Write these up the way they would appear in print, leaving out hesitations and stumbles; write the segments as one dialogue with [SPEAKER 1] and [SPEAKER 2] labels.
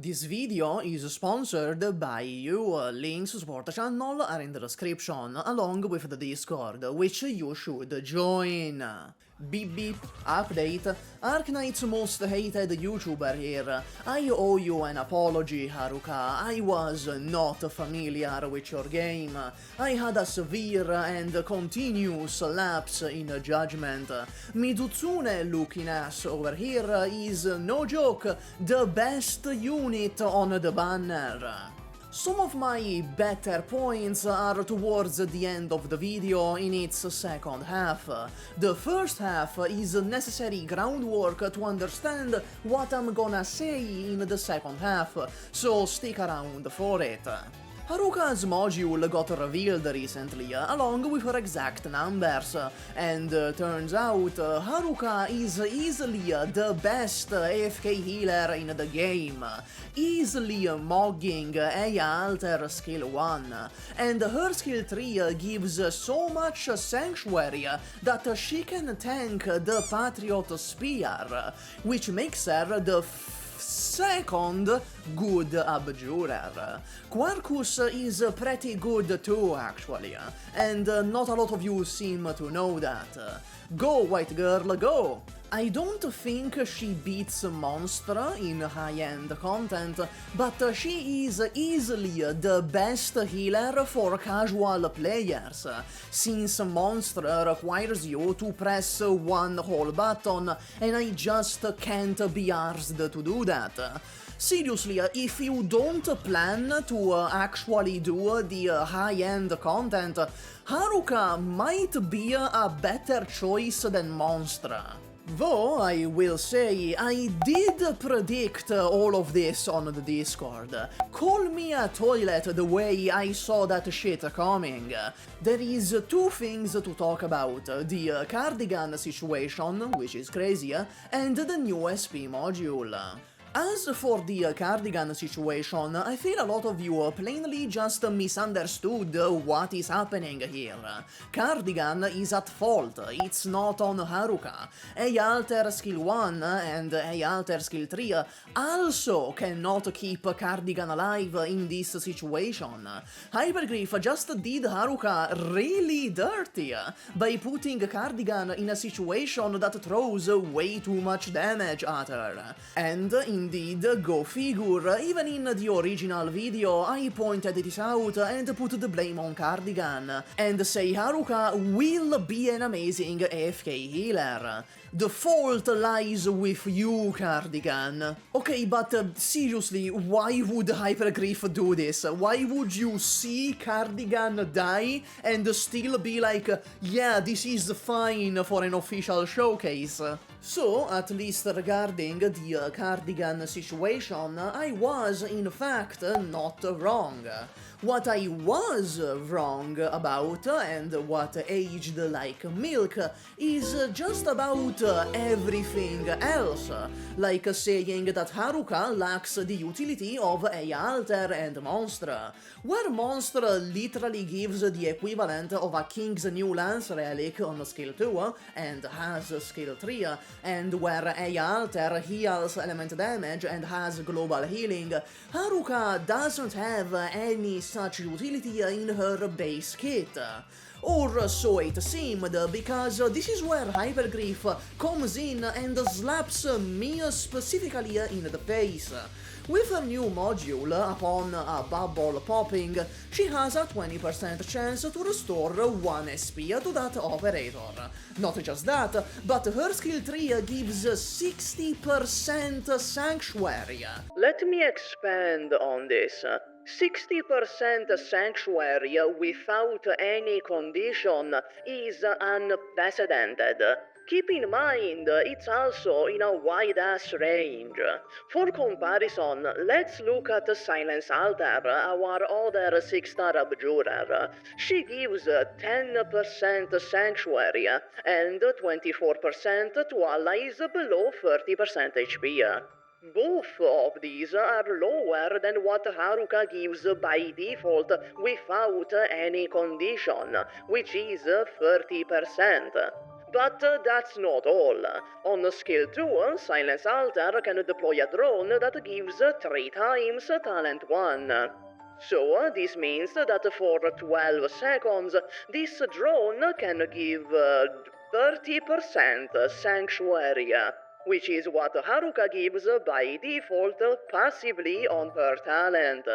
[SPEAKER 1] This video is sponsored by you. Links to support the channel are in the description, along with the Discord, which you should join. Beep beep, update. Arknights' most hated YouTuber here. I owe you an apology, Haruka. I was not familiar with your game. I had a severe and continuous lapse in judgment. Mizutsune looking ass over here is, no joke, the best unit on the banner. Some of my better points are towards the end of the video in its second half. The first half is necessary groundwork to understand what I'm gonna say in the second half, so stick around for it. Haruka's module got revealed recently, along with her exact numbers, and turns out Haruka is easily the best AFK healer in the game, easily mogging Eyja skill 1, and her skill 3 gives so much sanctuary that she can tank the Patriot Spear, which makes her the second good abjurer. Quarkus is pretty good too, actually, and not a lot of you seem to know that. Go, white girl, go! I don't think she beats Monstra in high-end content, but she is easily the best healer for casual players, since Monstra requires you to press one whole button, and I just can't be arsed to do that. Seriously, if you don't plan to actually do the high-end content, Haruka might be a better choice than Monstra. Though I will say, I did predict all of this on the Discord. Call me a toilet the way I saw that shit coming. There is two things to talk about, the Cardigan situation, which is crazy, and the new SP module. As for the Cardigan situation, I feel a lot of you plainly just misunderstood what is happening here. Cardigan is at fault, it's not on Haruka. Eyja skill 1 and Eyja skill 3 also cannot keep Cardigan alive in this situation. Hypergriff just did Haruka really dirty by putting Cardigan in a situation that throws way too much damage at her. And indeed, go figure, even in the original video I pointed this out and put the blame on Cardigan, and say Haruka will be an amazing AFK healer. The fault lies with you, Cardigan. Okay, but seriously, why would Hypergriff do this? Why would you see Cardigan die and still be like, yeah, this is fine for an official showcase? So, at least regarding the Cardigan situation, I was in fact not wrong. What I was wrong about, and what aged like milk, is just about everything else, like saying that Haruka lacks the utility of Eyja and Monstra, where Monstra literally gives the equivalent of a King's New Lance relic on skill 2 and has skill 3, and where Eyja heals element damage and has global healing, Haruka doesn't have any such utility in her base kit. Or so it seemed, because this is where Hypergriff comes in and slaps me specifically in the face. With her new module, upon a bubble popping, she has a 20% chance to restore 1 SP to that operator. Not just that, but her skill 3 gives 60% sanctuary. Let me expand on this. 60% sanctuary without any condition is unprecedented. Keep in mind, it's also in a wide-ass range. For comparison, let's look at Silence Altar, our other 6-star abjurer. She gives 10% sanctuary and 24% to allies below 30% HP. Both of these are lower than what Haruka gives by default without any condition, which is 30%. But that's not all. On skill 2, Silence Altar can deploy a drone that gives 3 times talent 1. So, this means that for 12 seconds, this drone can give 30% Sanctuary, which is what Haruka gives by default passively on her talent.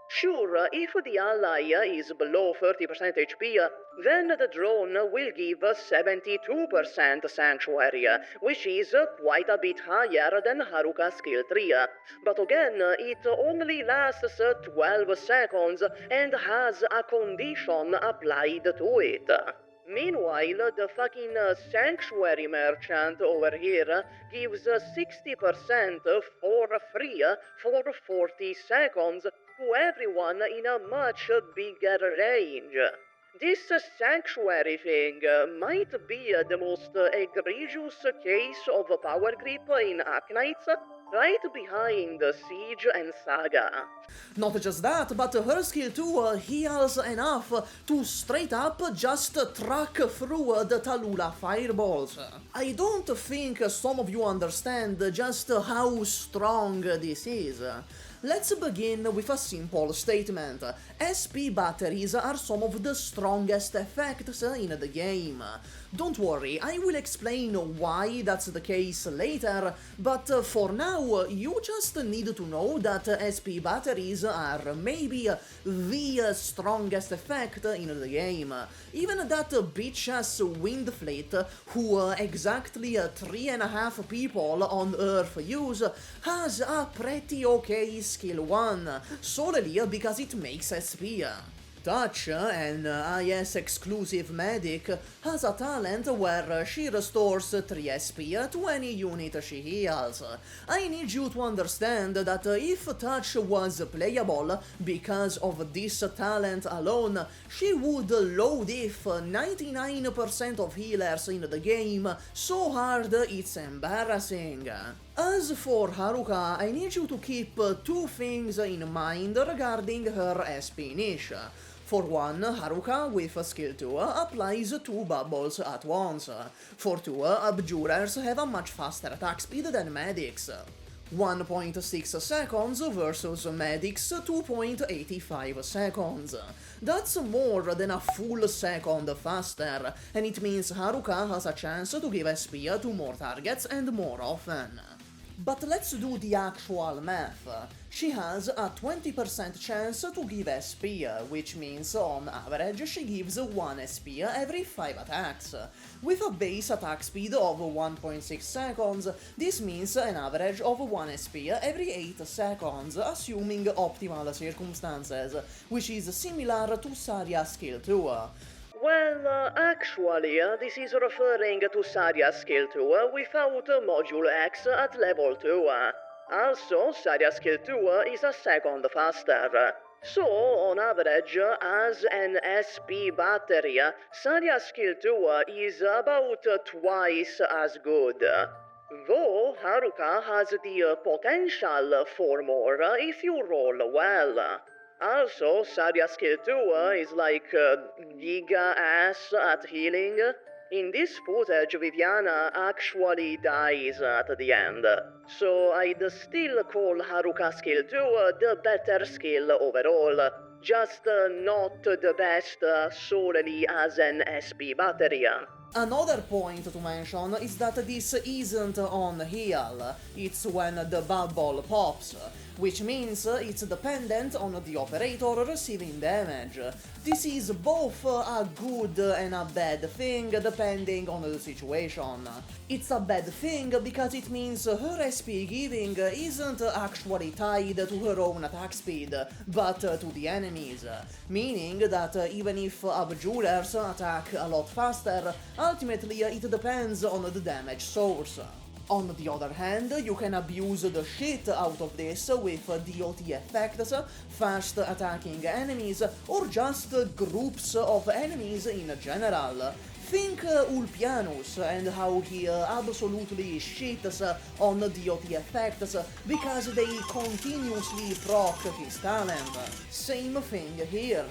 [SPEAKER 1] Sure, if the ally is below 30% HP, then the drone will give 72% Sanctuary, which is quite a bit higher than Haruka Skill 3. But again, it only lasts 12 seconds and has a condition applied to it. Meanwhile, the fucking Sanctuary Merchant over here gives 60% for free for 40 seconds to everyone in a much bigger range. This Sanctuary thing might be the most egregious case of power creep in Arknights, right behind Siege and Saga. Not just that, but her skill 2 heals enough to straight up just track through the Tallulah fireballs. I don't think some of you understand just how strong this is. Let's begin with a simple statement. SP batteries are some of the strongest effects in the game. Don't worry, I will explain why that's the case later, but for now, you just need to know that SP batteries are maybe the strongest effect in the game. Even that bitch-ass wind fleet, who exactly 3.5 people on Earth use, has a pretty okay skill 1, solely because it makes SP. Touch, an IS exclusive medic, has a talent where she restores 3 SP to any unit she heals. I need you to understand that if Touch was playable because of this talent alone, she would load if 99% of healers in the game so hard it's embarrassing. As for Haruka, I need you to keep 2 things in mind regarding her SP niche. For one, Haruka with skill 2 applies 2 bubbles at once. For 2, Abjurers have a much faster attack speed than medics. 1.6 seconds versus medics 2.85 seconds. That's more than a full second faster, and it means Haruka has a chance to give SP to more targets and more often. But let's do the actual math. She has a 20% chance to give SP, which means on average she gives 1 SP every 5 attacks. With a base attack speed of 1.6 seconds, this means an average of 1 SP every 8 seconds, assuming optimal circumstances, which is similar to Saria's skill 2. Well, actually, this is referring to Saria's skill 2 without Module X at level 2. Also, Saria's skill 2 is a second faster. So, on average, as an SP battery, Saria's skill 2 is about twice as good. Though Haruka has the potential for more if you roll well. Also, Saria's skill 2 is like giga-ass at healing. In this footage, Viviana actually dies at the end. So I'd still call Haruka skill 2 the better skill overall. Just not the best solely as an SP battery. Another point to mention is that this isn't on heal, it's when the bubble pops, which means it's dependent on the operator receiving damage. This is both a good and a bad thing depending on the situation. It's a bad thing because it means her SP giving isn't actually tied to her own attack speed, but to the enemies, meaning that even if Abjurers attack a lot faster, ultimately it depends on the damage source. On the other hand, you can abuse the shit out of this with DOT effects, fast attacking enemies, or just groups of enemies in general. Think Ulpianus and how he absolutely shits on DOT effects because they continuously proc his talent. Same thing here.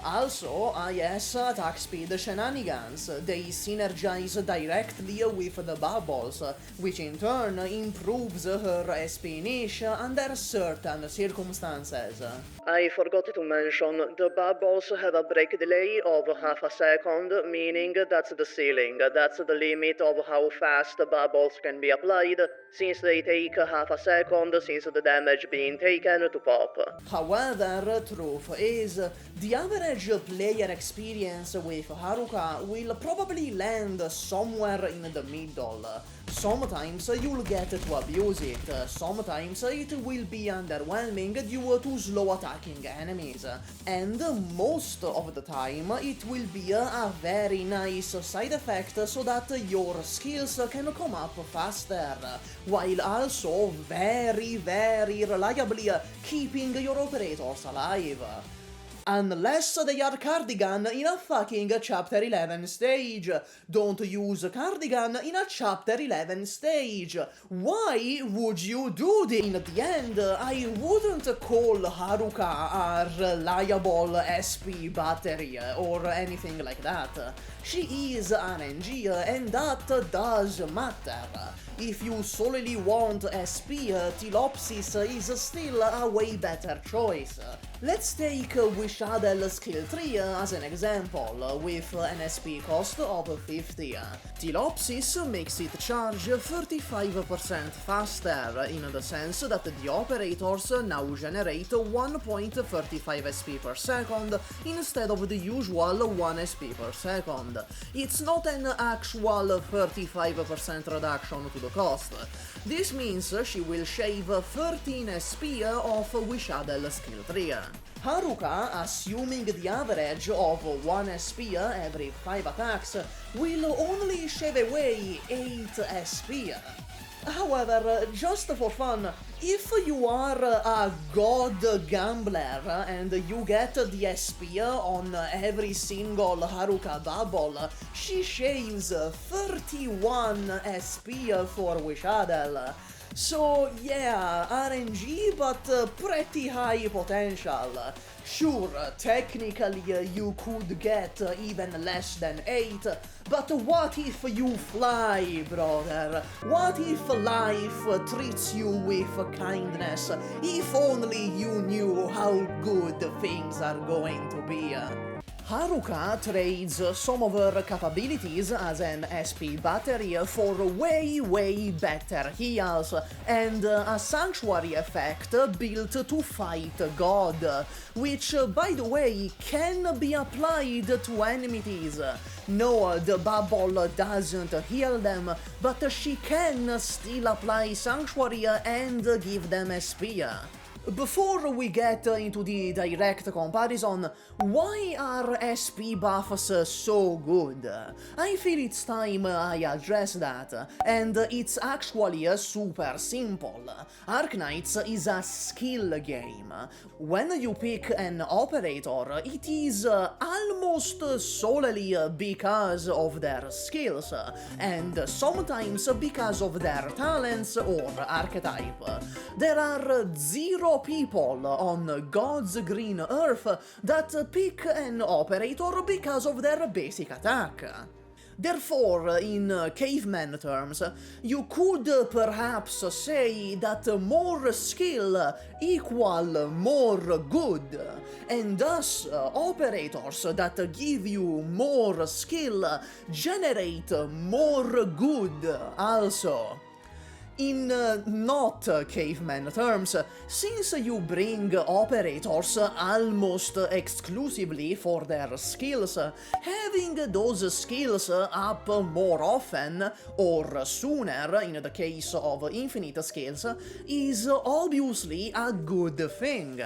[SPEAKER 1] Also, IS attack speed shenanigans, they synergize directly with the bubbles, which in turn improves her SP niche under certain circumstances. I forgot to mention, the bubbles have a break delay of half a second, meaning that's the ceiling, that's the limit of how fast bubbles can be applied, since they take half a second since the damage being taken to pop. However, truth is, the average player experience with Haruka will probably land somewhere in the middle. Sometimes you'll get to abuse it, sometimes it will be underwhelming due to slow attacking enemies, and most of the time it will be a very nice side effect so that your skills can come up faster, while also very reliably keeping your operators alive. Unless they are Cardigan in a fucking Chapter 11 stage. Don't use Cardigan in a Chapter 11 stage. Why would you do this? In the end, I wouldn't call Haruka a reliable SP battery or anything like that. She is RNG and that does matter. If you solely want SP, Ptilopsis is still a way better choice. Let's take Wishadel Skill 3 as an example, with an SP cost of 50. Ptilopsis makes it charge 35% faster, in the sense that the operators now generate 1.35 SP per second instead of the usual 1 SP per second. It's not an actual 35% reduction to the cost. This means she will shave 13 SP off Wishadel Skill 3. Haruka, assuming the average of 1 SP every 5 attacks, will only shave away 8 SP. However, just for fun, if you are a god gambler and you get the SP on every single Haruka bubble, she shaves 31 SP for Wishadel. So yeah, RNG, but pretty high potential. Sure, technically you could get even less than 8, but what if you fly, brother? What if life treats you with kindness? If only you knew how good things are going to be. Haruka trades some of her capabilities as an SP battery for way better heals and a sanctuary effect built to fight God, which, by the way, can be applied to Enmities. No, the bubble doesn't heal them, but she can still apply sanctuary and give them SP. Before we get into the direct comparison, why are SP buffs so good? I feel it's time I address that, and it's actually super simple. Arknights is a skill game. When you pick an operator, it is almost solely because of their skills, and sometimes because of their talents or archetype. There are 0 people on God's green earth that pick an operator because of their basic attack. Therefore, in caveman terms, you could perhaps say that more skill equal more good, and thus operators that give you more skill generate more good also. In not caveman terms, since you bring operators almost exclusively for their skills, having those skills up more often, or sooner in the case of infinite skills, is obviously a good thing.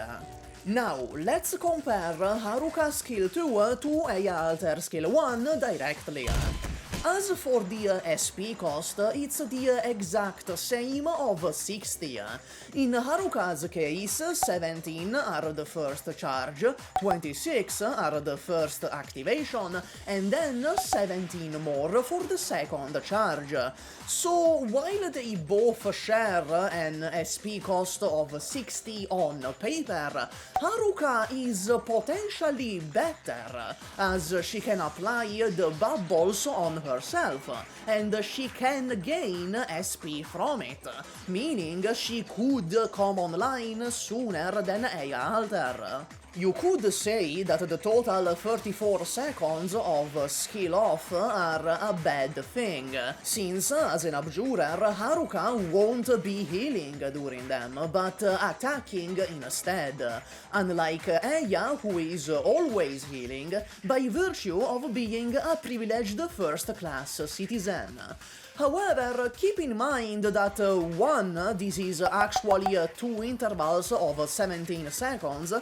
[SPEAKER 1] Now, let's compare Haruka Skill 2 to Eyja Skill 1 directly. As for the SP cost, it's the exact same of 60. In Haruka's case, 17 are the first charge, 26 are the first activation, and then 17 more for the second charge. So while they both share an SP cost of 60 on paper, Haruka is potentially better, as she can apply the bubbles on herself, and she can gain SP from it, meaning she could come online sooner than Eyja Alter. You could say that the total 34 seconds of skill off are a bad thing, since as an abjurer, Haruka won't be healing during them, but attacking instead, unlike Eyja, who is always healing by virtue of being a privileged first-class citizen. However, keep in mind that 1. This is actually 2 intervals of 17 seconds,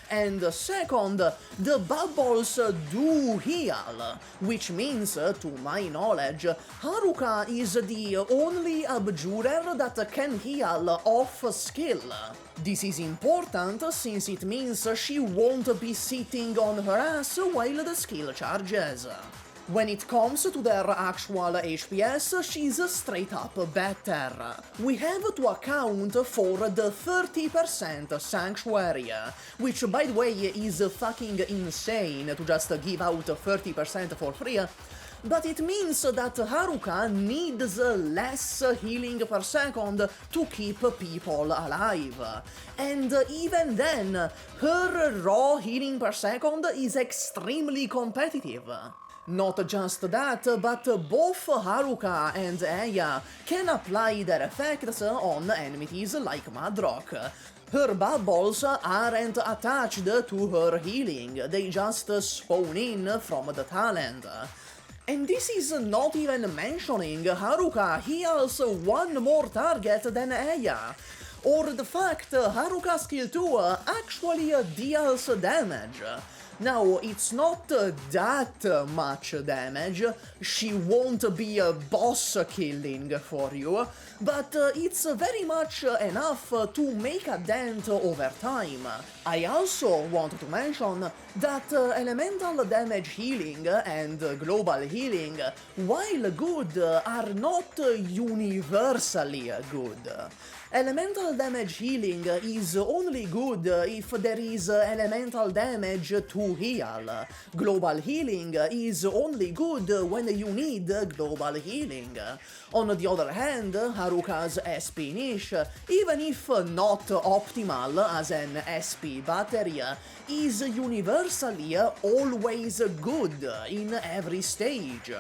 [SPEAKER 1] and 2nd, the bubbles do heal, which means, to my knowledge, Haruka is the only abjurer that can heal off skill. This is important since it means she won't be sitting on her ass while the skill charges. When it comes to their actual HPS, she's straight up better. We have to account for the 30% Sanctuary, which by the way is fucking insane to just give out 30% for free, but it means that Haruka needs less healing per second to keep people alive. And even then, her raw healing per second is extremely competitive. Not just that, but both Haruka and Eyja can apply their effects on enmities like Madrock. Her bubbles aren't attached to her healing, they just spawn in from the talent. And this is not even mentioning Haruka heals one more target than Eyja, or the fact Haruka Skill 2 actually deals damage. Now, it's not that much damage, she won't be boss killing for you, but it's very much enough to make a dent over time. I also want to mention that elemental damage healing and global healing, while good, are not universally good. Elemental damage healing is only good if there is elemental damage to heal. Global healing is only good when you need global healing. On the other hand, Haruka's SP niche, even if not optimal as an SP battery, is universally always good in every stage.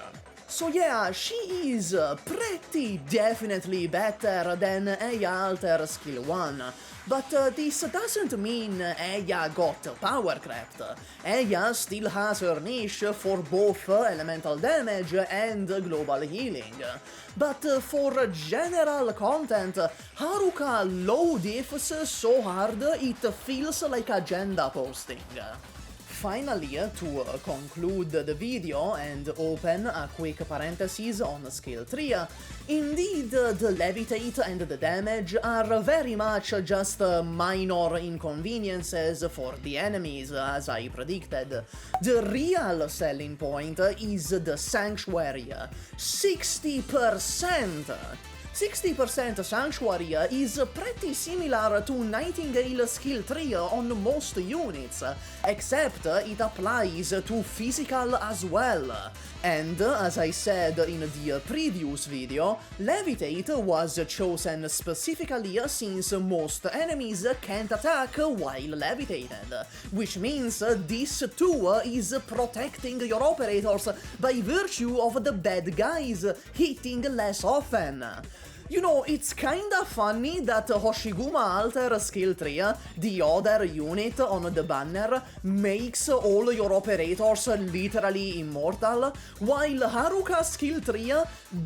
[SPEAKER 1] So yeah, she is pretty definitely better than Eyja Alter Skill 1, but this doesn't mean Eyja got power crept. Eyja still has her niche for both elemental damage and global healing. But for general content, Haruka low diffs so hard it feels like agenda posting. Finally, to conclude the video and open a quick parenthesis on skill 3, indeed the levitate and the damage are very much just minor inconveniences for the enemies, as I predicted. The real selling point is the Sanctuary, 60%! 60% Sanctuary is pretty similar to Nightingale skill 3 on most units, except it applies to physical as well. And, as I said in the previous video, Levitate was chosen specifically since most enemies can't attack while levitated, which means this too is protecting your operators by virtue of the bad guys hitting less often. You know, it's kinda funny that Hoshiguma Alter Skill 3, the other unit on the banner, makes all your operators literally immortal, while Haruka Skill 3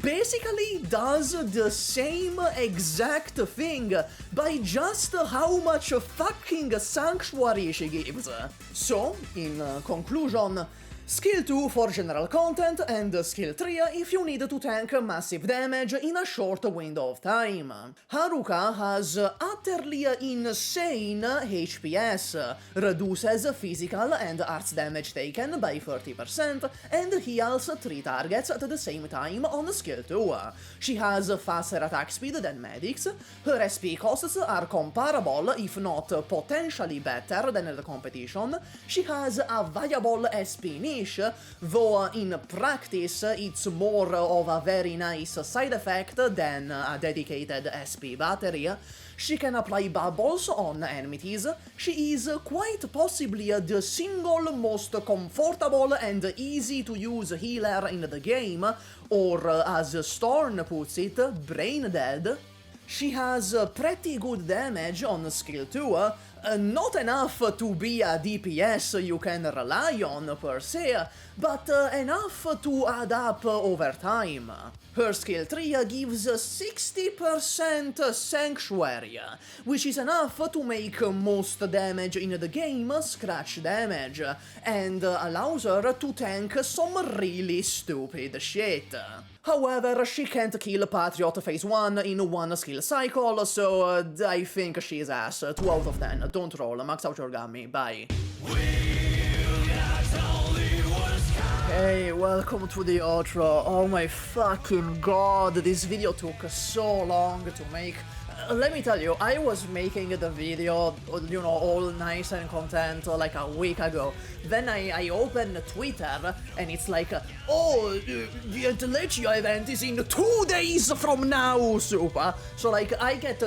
[SPEAKER 1] basically does the same exact thing by just how much fucking sanctuary she gives. So, in conclusion, Skill 2 for general content, and Skill 3 if you need to tank massive damage in a short window of time. Haruka has utterly insane HPS, reduces physical and arts damage taken by 30%, and heals 3 targets at the same time on Skill 2. She has faster attack speed than medics, her SP costs are comparable if not potentially better than the competition, she has a viable SP niche, though in practice it's more of a very nice side effect than a dedicated SP battery. She can apply bubbles on Enmities, she is quite possibly the single most comfortable and easy to use healer in the game, or as Storm puts it, brain dead. She has pretty good damage on Skill 2, not enough to be a DPS you can rely on per se, but enough to add up over time. Her Skill 3 gives 60% Sanctuary, which is enough to make most damage in the game scratch damage, and allows her to tank some really stupid shit. However, she can't kill Patriot Phase 1 in one skill cycle, so I think she's ass. 2 out of 10. Don't roll. Max out your Gummy. Bye. Hey, welcome to the outro. Oh my fucking god, this video took so long to make. Let me tell you, I was making the video, you know, all nice and content like a week ago. Then I open Twitter and it's like, oh, the Entelechia event is in 2 days from now, SUPAH. So like, I get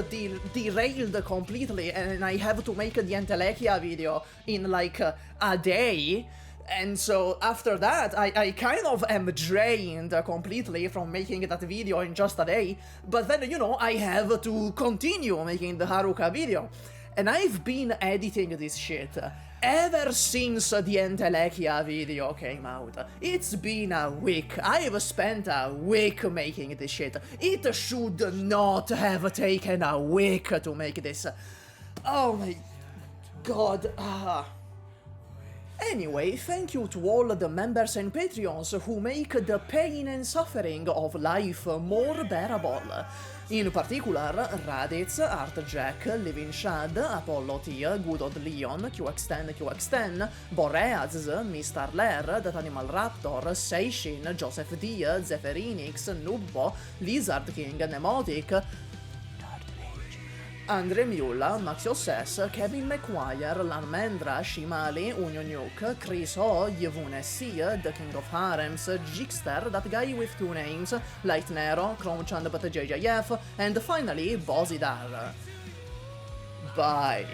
[SPEAKER 1] derailed completely and I have to make the Entelechia video in like a day. And so after that, I kind of am drained completely from making that video in just a day, but then, you know, I have to continue making the Haruka video. And I've been editing this shit ever since the Entelechia video came out. It's been a week. I've spent a week making this shit. It should not have taken a week to make this. Oh my god. Anyway, thank you to all the members and Patreons who make the pain and suffering of life more bearable. In particular, Raditz, Artjack, Living Shad, Apollo T, Good Old Leon, QX10, Boreaz, Mr. Lair, That Animal Raptor, Seishin, Joseph D, Zephyrinix, Nubbo, Lizard King, Nemotic, Andre Mula, Maxi Ossess, Kevin McGuire, Larmendra, Shimali, Union Nuke, Chris Ho, Yevune C, The King of Harems, Jigster, That Guy with 2 Names, Light Nero, Chromechand but JJF, and finally, Bozidar. Bye.